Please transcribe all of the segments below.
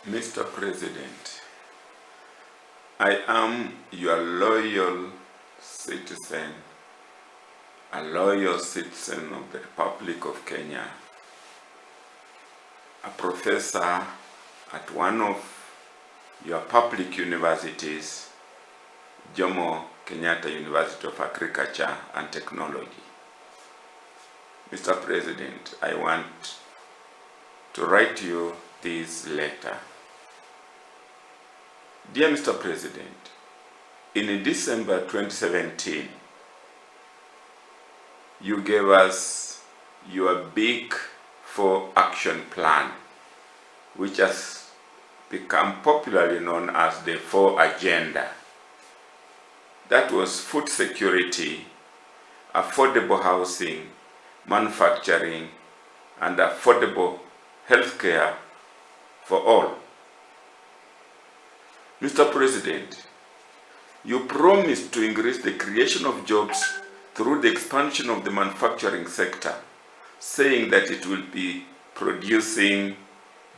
Mr. President, I am your loyal citizen, a loyal citizen of the Republic of Kenya, a professor at one of your public universities, Kenyatta University of Agriculture and Technology. Mr. President, I want to write you this letter. Dear Mr. President, in December 2017, you gave us your Big Four action plan, which has become popularly known as the Four Agenda. That was food security, affordable housing, manufacturing, and affordable healthcare for all. Mr. President, you promised to increase the creation of jobs through the expansion of the manufacturing sector, saying that it will be producing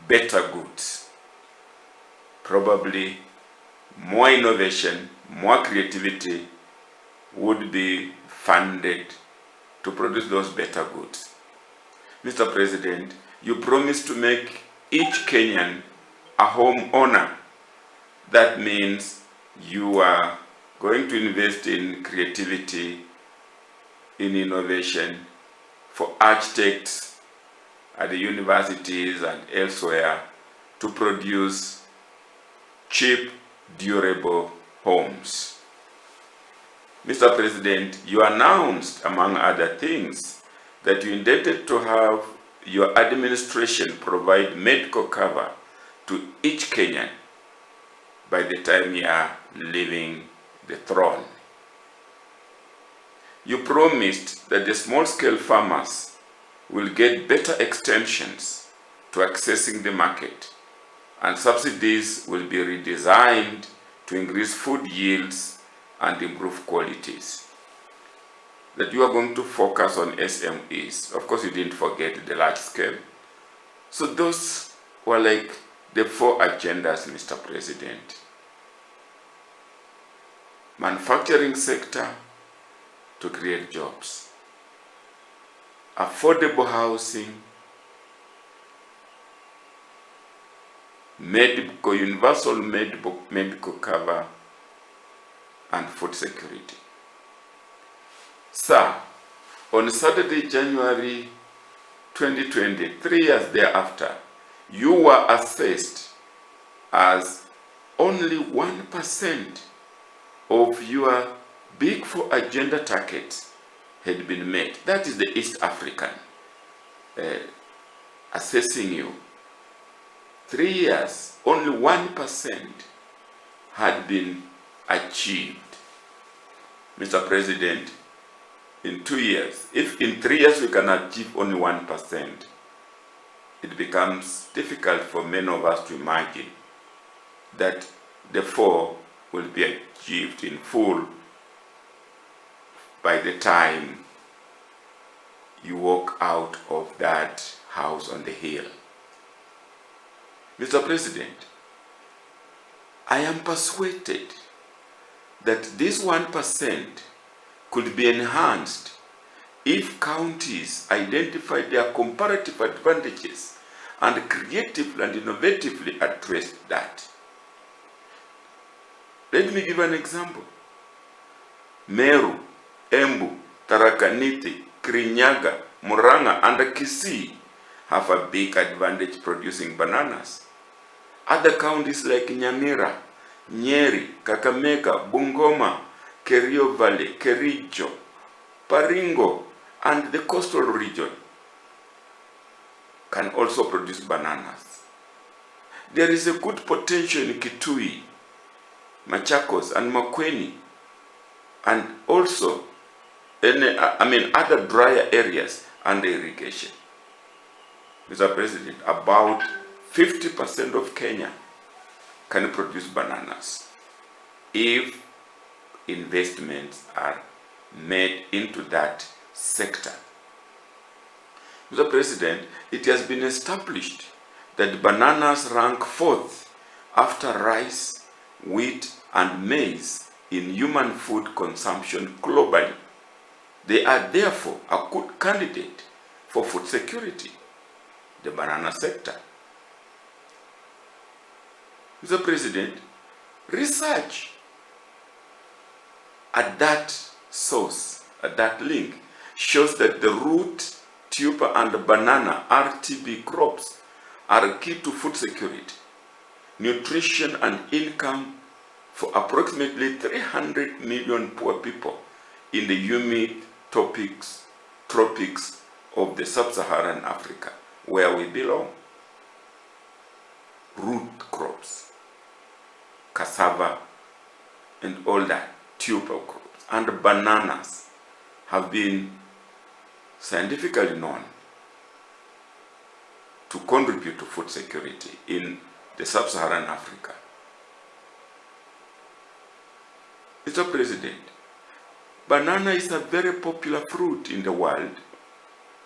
better goods. Probably more innovation, more creativity would be funded to produce those better goods. Mr. President, you promised to make each Kenyan a homeowner. That means you are going to invest in creativity, in innovation for architects at the universities and elsewhere to produce cheap, durable homes. Mr. President, you announced, among other things, that you intended to have your administration provide medical cover to each Kenyan by the time you are leaving the throne. You promised that the small-scale farmers will get better extensions to accessing the market, and subsidies will be redesigned to increase food yields and improve qualities. That you are going to focus on SMEs. Of course, you didn't forget the large scale. So those were like the four agendas, Mr. President. Manufacturing sector to create jobs. Affordable housing. Universal medical cover, and food security. Sir, on Saturday, January 2020, 3 years thereafter, you were assessed as only 1% of your Big Four agenda targets had been met. That is the East African assessing you. 3 years, only 1% had been achieved. Mr. President, in 2 years, if in 3 years we can achieve only 1%, it becomes difficult for many of us to imagine that the 4 will be achieved in full by the time you walk out of that house on the hill. Mr. President, I am persuaded that this 1% could be enhanced if counties identify their comparative advantages and creatively and innovatively address that. Let me give an example. Meru, Embu, Tharaka Nithi, Kirinyaga, Murang'a, and Kisii have a big advantage producing bananas. Other counties like Nyamira, Nyeri, Kakamega, Bungoma, Kerio Valley, Kericho, Baringo, and the coastal region can also produce bananas. There is a good potential in Kitui, Machakos, and Makueni, and also other drier areas under irrigation. Mr. President, about 50% of Kenya can produce bananas if investments are made into that sector. Mr. President, it has been established that bananas rank fourth after rice, wheat, and maize in human food consumption globally. They are therefore a good candidate for food security, the banana sector. Mr. President, research at that source, at that link, shows that the root, tuber, and banana RTB crops are key to food security, nutrition, and income for approximately 300 million poor people in the humid tropics of the sub-Saharan Africa, where we belong. Root crops, cassava, and all that, tuber crops, and bananas have been scientifically known to contribute to food security in the sub-Saharan Africa. Mr. President, banana is a very popular fruit in the world,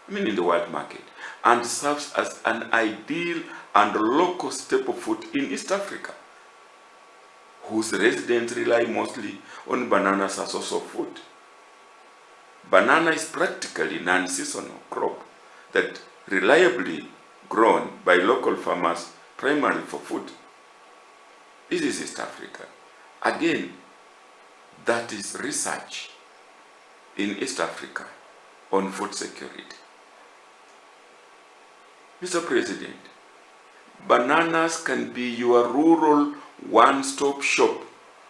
in the world market, and serves as an ideal and local staple food in East Africa, whose residents rely mostly on bananas as a source of food. Banana is practically a non-seasonal crop that reliably grown by local farmers primarily for food. This is East Africa. Again, that is research in East Africa on food security. Mr. President, bananas can be your rural one-stop shop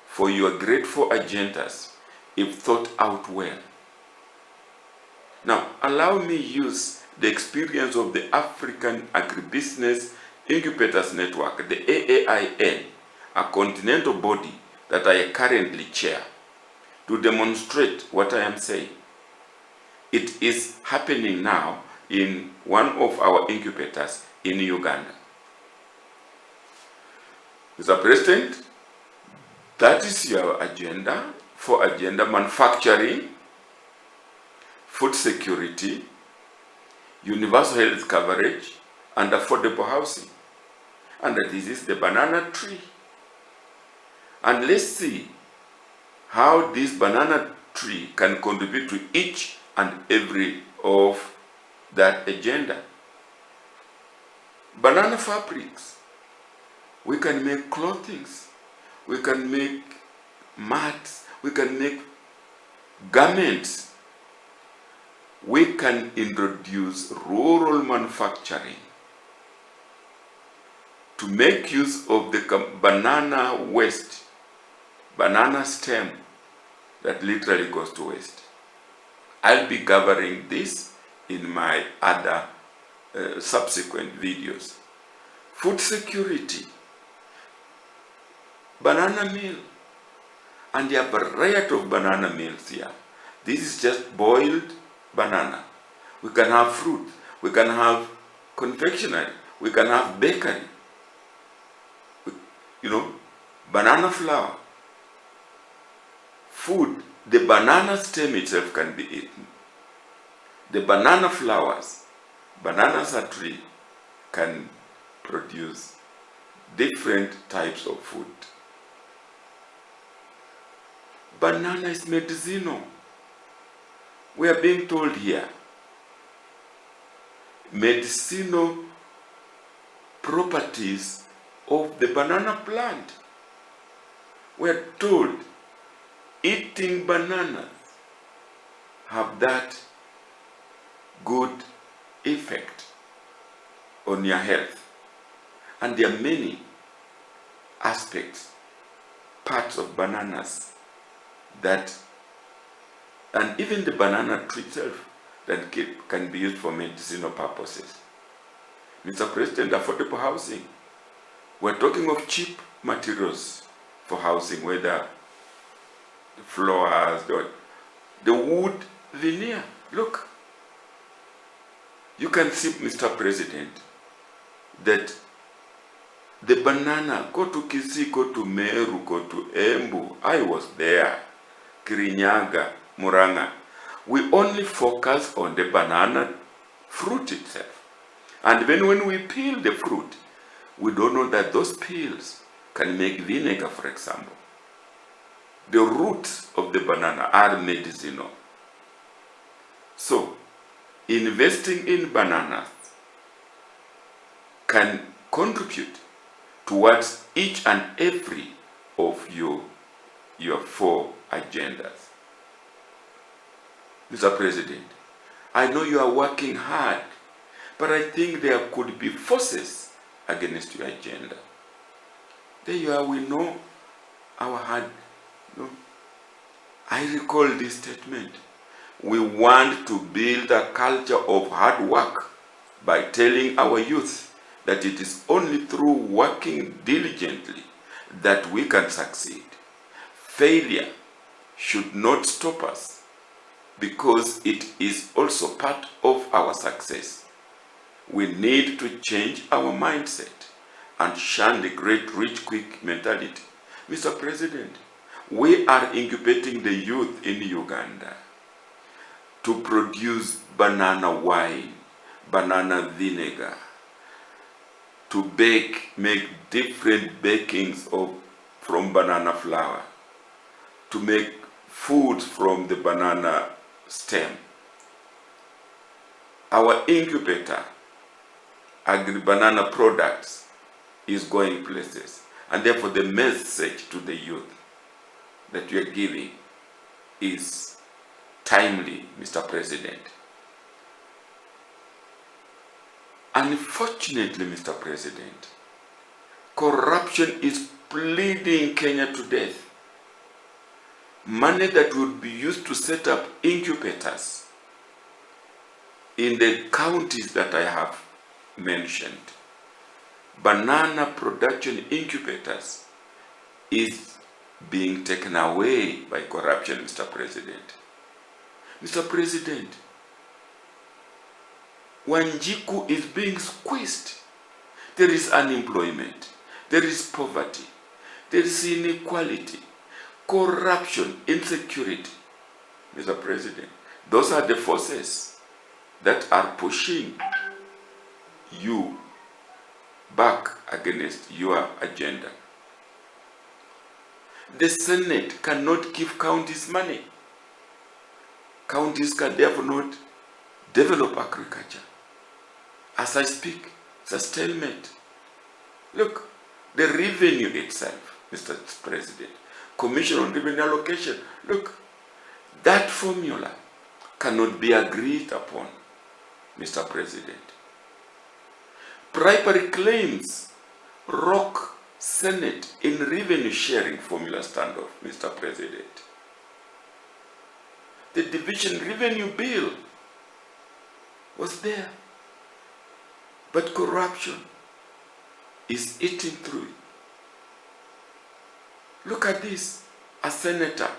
for your grateful agendas if thought out well. Now, allow me use the experience of the African Agribusiness Incubators Network, the AAIN, a continental body that I currently chair, to demonstrate what I am saying. It is happening now in one of our incubators in Uganda. Mr. President, that is your agenda for agenda manufacturing, food security, universal health coverage, and affordable housing. And this is the banana tree. And let's see how this banana tree can contribute to each and every of that agenda. Banana fabrics. We can make clothing. We can make mats. We can make garments. We can introduce rural manufacturing to make use of the banana waste, banana stem that literally goes to waste. I'll be covering this in my other subsequent videos. Food security, banana meal, and there are a variety of banana meals here. This is just boiled banana. We can have fruit, we can have confectionery, we can have bakery, banana flour, food. The banana stem itself can be eaten. The banana flowers, bananas a tree, can produce different types of food. Banana is medicinal. We are being told here, medicinal properties of the banana plant. We are told eating bananas have that good effect on your health. And there are many aspects, parts of bananas that, and even the banana tree itself, that can be used for medicinal purposes. Mr. President, affordable housing. We're talking of cheap materials for housing, whether the floors, the wood veneer. Look, you can see, Mr. President, that the banana, go to Kisii, go to Meru, go to Embu, I was there, Kirinyaga, Muranga. We only focus on the banana fruit itself. And then when we peel the fruit, We don't know that those peels can make vinegar, for example. The roots of the banana are medicinal. So, investing in bananas can contribute towards each and every of your 4 agendas. Mr. President, I know you are working hard, but I think there could be forces against your agenda. There you are, we know our hard. No. I recall this statement. We want to build a culture of hard work by telling our youth that it is only through working diligently that we can succeed. Failure should not stop us because it is also part of our success. We need to change our mindset and shun the great rich quick mentality. Mr. President, we are incubating the youth in Uganda to produce banana wine, banana vinegar, to make different bakings from banana flour, to make foods from the banana stem. Our incubator, agri-banana products, is going places. And therefore the message to the youth that you are giving is timely, Mr. President. Unfortunately, Mr. President, corruption is bleeding Kenya to death. Money that would be used to set up incubators in the counties that I have mentioned, banana production incubators, is being taken away by corruption, Mr. President. Mr. President, Wanjiku is being squeezed. There is unemployment, there is poverty, there is inequality, corruption, insecurity. Mr. President, those are the forces that are pushing you back against your agenda. The Senate cannot give counties money. Counties can therefore not develop agriculture. As I speak, it's a stalemate. Look, the revenue itself, Mr. President, Commission on Revenue Allocation, look, that formula cannot be agreed upon, Mr. President. Bribery claims rock Senate in revenue sharing formula standoff, Mr. President. The division revenue bill was there, but corruption is eating through it. Look at this, a senator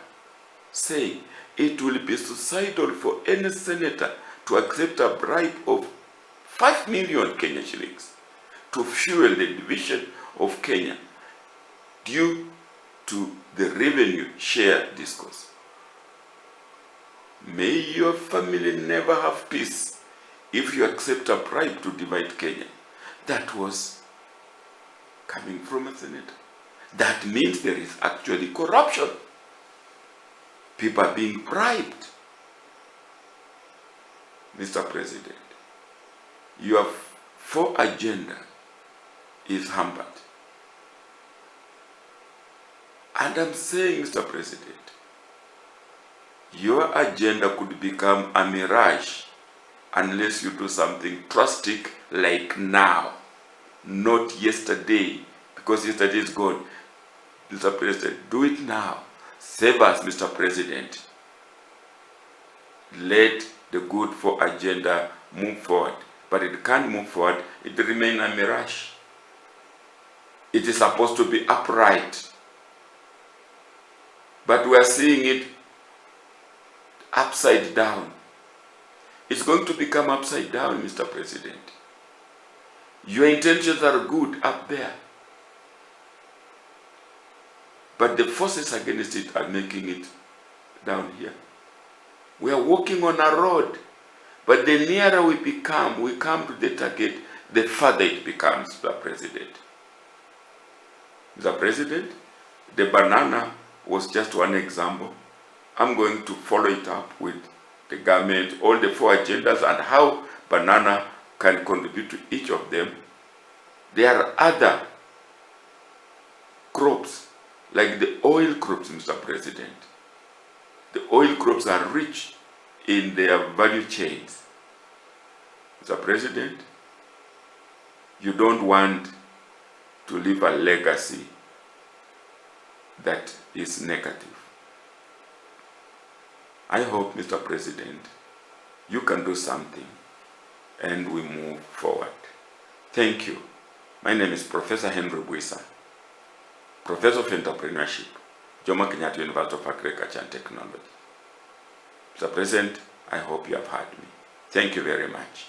saying it will be suicidal for any senator to accept a bribe of 5 million Kenya shillings to fuel the division of Kenya due to the revenue share discourse. May your family never have peace if you accept a bribe to divide Kenya. That was coming from a senator. That means there is actually corruption. People are being bribed. Mr. President, your 4 agenda is hampered. And I'm saying, Mr. President, your agenda could become a mirage unless you do something drastic like now, not yesterday, because yesterday is gone. Mr. President, do it now. Save us, Mr. President. Let the good for agenda move forward. But it can't move forward, it remains a mirage. It is supposed to be upright. But we are seeing it upside down. It's going to become upside down, Mr. President. Your intentions are good up there, but the forces against it are making it down here. We are walking on a road, but the nearer we come to the target, the further it becomes, Mr. President. Mr. President, the banana was just one example. I'm going to follow it up with the government, all the 4 agendas, and how banana can contribute to each of them. There are other crops, like the oil crops, Mr. President. The oil crops are rich in their value chains. Mr. President, you don't want to leave a legacy that is negative. I hope, Mr. President, you can do something and we move forward. Thank you. My name is Professor Henry Buisa, Professor of Entrepreneurship, Jomo Kenyatta University of Agriculture and Technology. Mr. President, I hope you have heard me. Thank you very much.